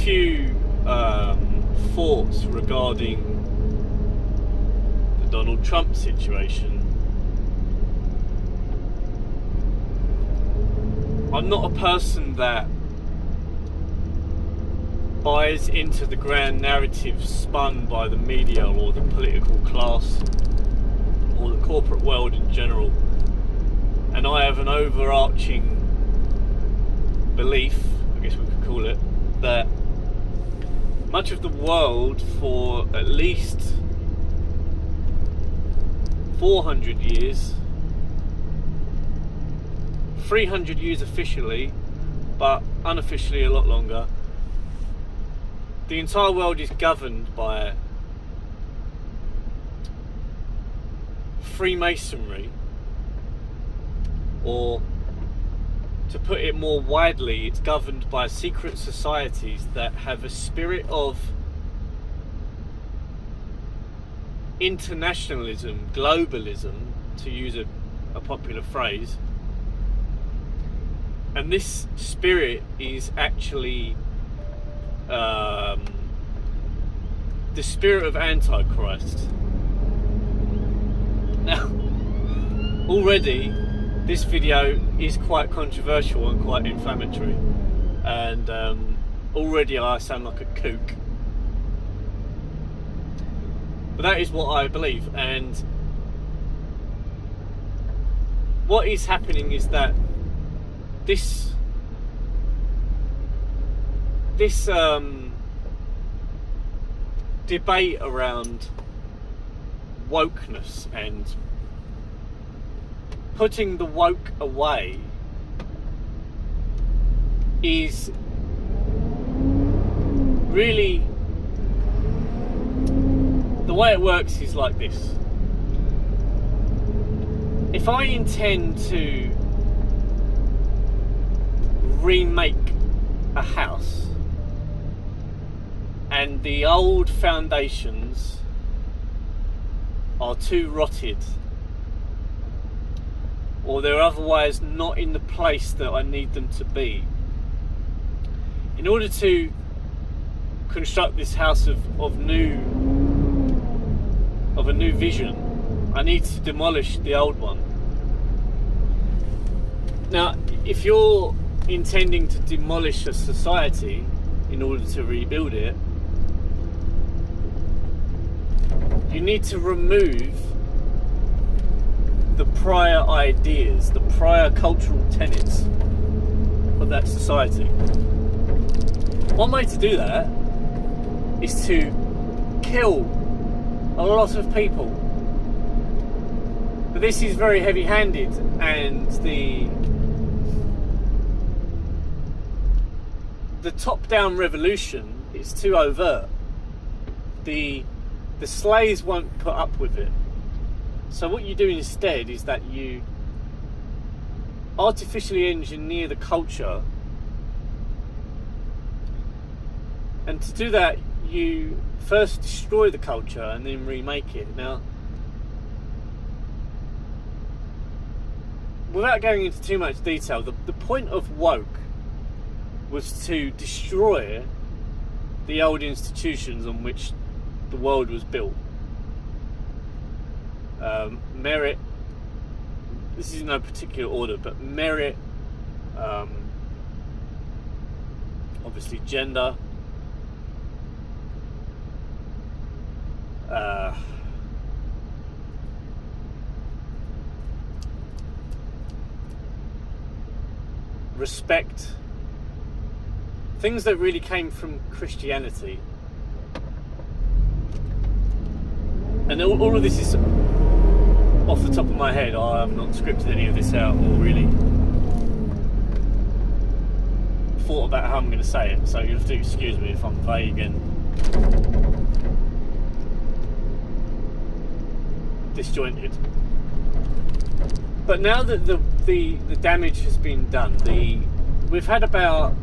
few thoughts regarding the Donald Trump situation. I'm not a person that buys into the grand narrative spun by the media or the political class or the corporate world in general. And I have an overarching belief, I guess we could call it, that much of the world for at least 400 years, 300 years officially, but unofficially a lot longer, the entire world is governed by Freemasonry, or to put it more widely, it's governed by secret societies that have a spirit of internationalism, globalism, to use a popular phrase. And this spirit is actually the spirit of Antichrist. Now, already this video is quite controversial and quite inflammatory, and already I sound like a kook. But that is what I believe, and what is happening is that this debate around wokeness and putting the woke away is really, the way it works is like this. If I intend to remake a house and the old foundations are too rotted, or they're otherwise not in the place that I need them to be, in order to construct this house of a new vision, I need to demolish the old one. Now, if you're intending to demolish a society in order to rebuild it, you need to remove the prior ideas, the prior cultural tenets of that society. One way to do that is to kill a lot of people. But this is very heavy-handed, and the top-down revolution is too overt. The slaves won't put up with it. So what you do instead is that you artificially engineer the culture, and to do that you first destroy the culture and then remake it. Now, without going into too much detail, the point of woke was to destroy the old institutions on which the world was built. Merit, this is in no particular order, but merit, obviously gender, respect, things that really came from Christianity. And all of this is off the top of my head. I have not scripted any of this out or really thought about how I'm going to say it, so you'll have to excuse me if I'm vague and disjointed. But now that the damage has been done, we've had about,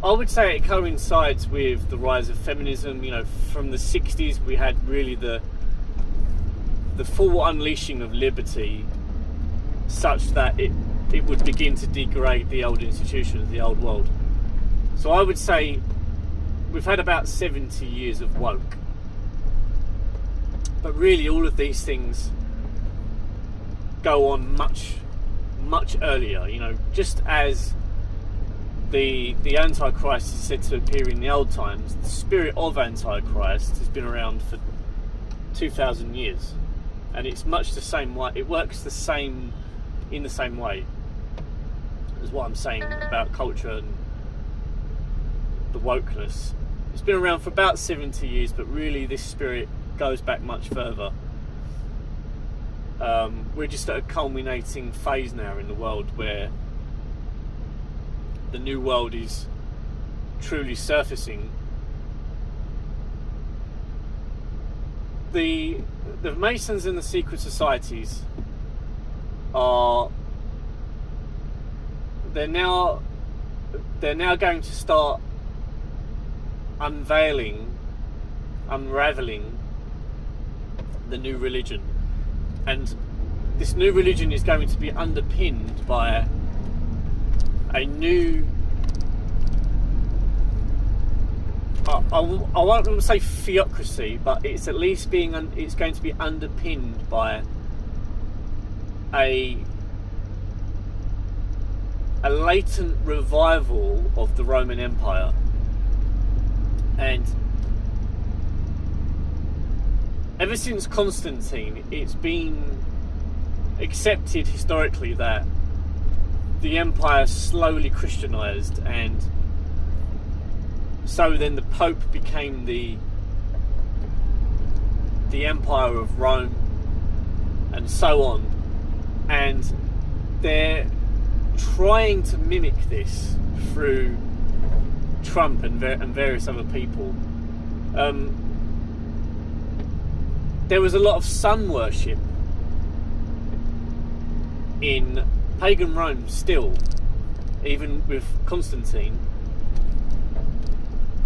I would say it coincides with the rise of feminism. You know, from the 60s we had really the full unleashing of liberty, such that it it would begin to degrade the old institutions, the old world. So I would say we've had about 70 years of woke. But really all of these things go on much, much earlier. You know, just as the Antichrist is said to appear in the old times, the spirit of Antichrist has been around for 2,000 years. And it's much the same way, it works the same, in the same way as what I'm saying about culture and the wokeness. It's been around for about 70 years, but really this spirit goes back much further. We're just at a culminating phase now in the world where the new world is truly surfacing. The Masons and the secret societies they're now going to start unraveling the new religion, and this new religion is going to be underpinned by a new, I won't want to say theocracy, but it's at least it's going to be underpinned by a latent revival of the Roman Empire. And ever since Constantine, it's been accepted historically that the empire slowly Christianized, and so then the Pope became the Empire of Rome, and so on. And they're trying to mimic this through Trump and various other people. There was a lot of sun worship in pagan Rome still, even with Constantine.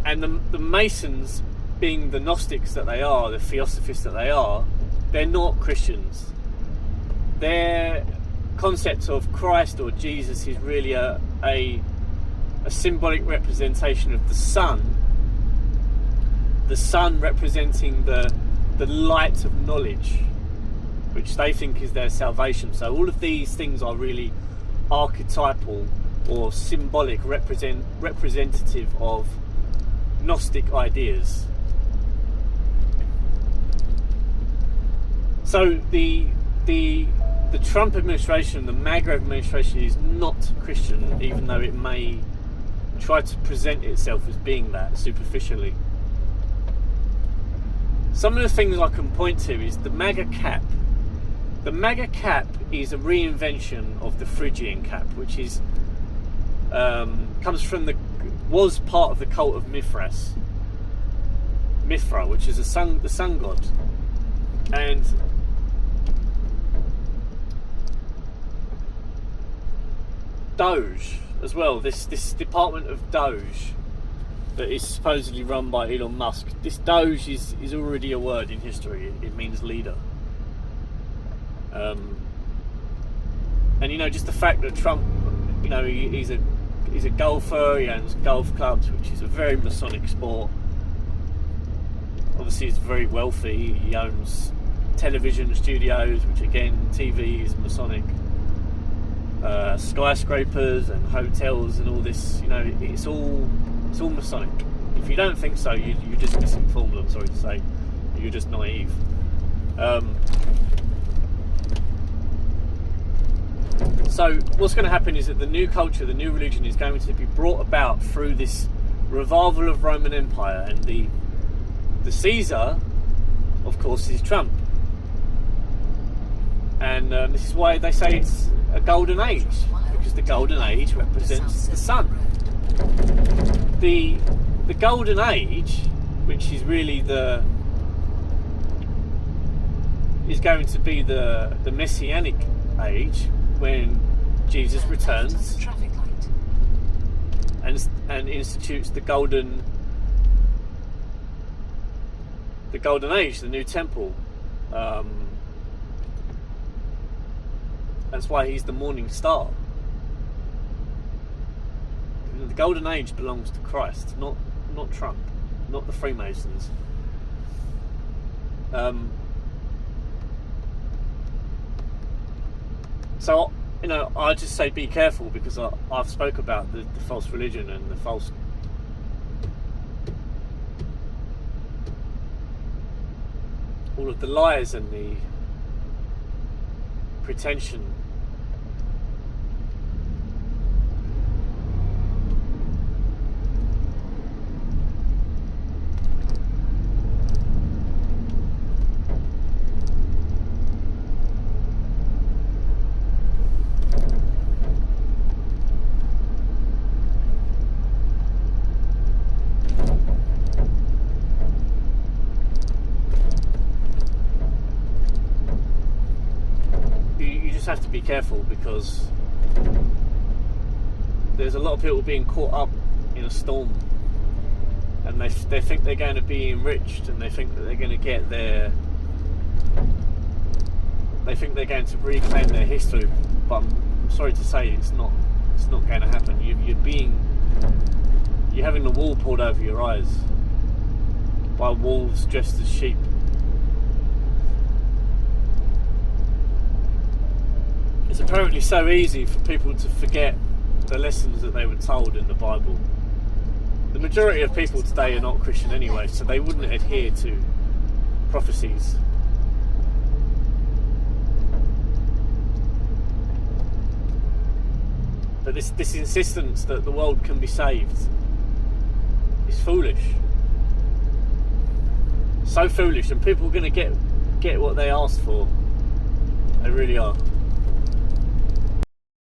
And the Masons, being the Gnostics that they are, the Theosophists that they are, they're not Christians. Their concept of Christ or Jesus is really a symbolic representation of the sun representing the light of knowledge, which they think is their salvation. So all of these things are really archetypal or symbolic, representative of Gnostic ideas. So the Trump administration, the MAGA administration, is not Christian, even though it may try to present itself as being that superficially. Some of the things I can point to is the MAGA cap. The MAGA cap is a reinvention of the Phrygian cap, which is was part of the cult of Mithra, which is the sun god. And Doge as well, this department of Doge that is supposedly run by Elon Musk. This Doge is already a word in history. It means leader. And you know, just the fact that Trump, you know, he's a golfer, he owns golf clubs, which is a very Masonic sport. Obviously he's very wealthy. He owns television studios, which again, TV is Masonic. Skyscrapers and hotels and all this, you know, it's all Masonic. If you don't think so, you're just misinformed, I'm sorry to say. You're just naive. So what's going to happen is that the new culture, the new religion, is going to be brought about through this revival of Roman Empire, and the Caesar, of course, is Trump. And this is why they say it's a golden age, because the golden age represents the sun. The golden age, which is really is going to be the messianic age, when Jesus returns and institutes the golden age, the new temple. That's why he's the morning star. The golden age belongs to Christ, not Trump, not the Freemasons. So, I just say be careful, because I've spoke about the false religion and the false all of the lies and the pretension. You just have to be careful, because there's a lot of people being caught up in a storm, and they think they're going to be enriched, and they think that they're going to get they think they're going to reclaim their history, but I'm sorry to say it's not going to happen. You're having the wool pulled over your eyes by wolves dressed as sheep. It's apparently so easy for people to forget the lessons that they were told in the Bible. The majority of people today are not Christian anyway, so they wouldn't adhere to prophecies. But this insistence that the world can be saved is foolish. So foolish, and people are going to get what they asked for. They really are.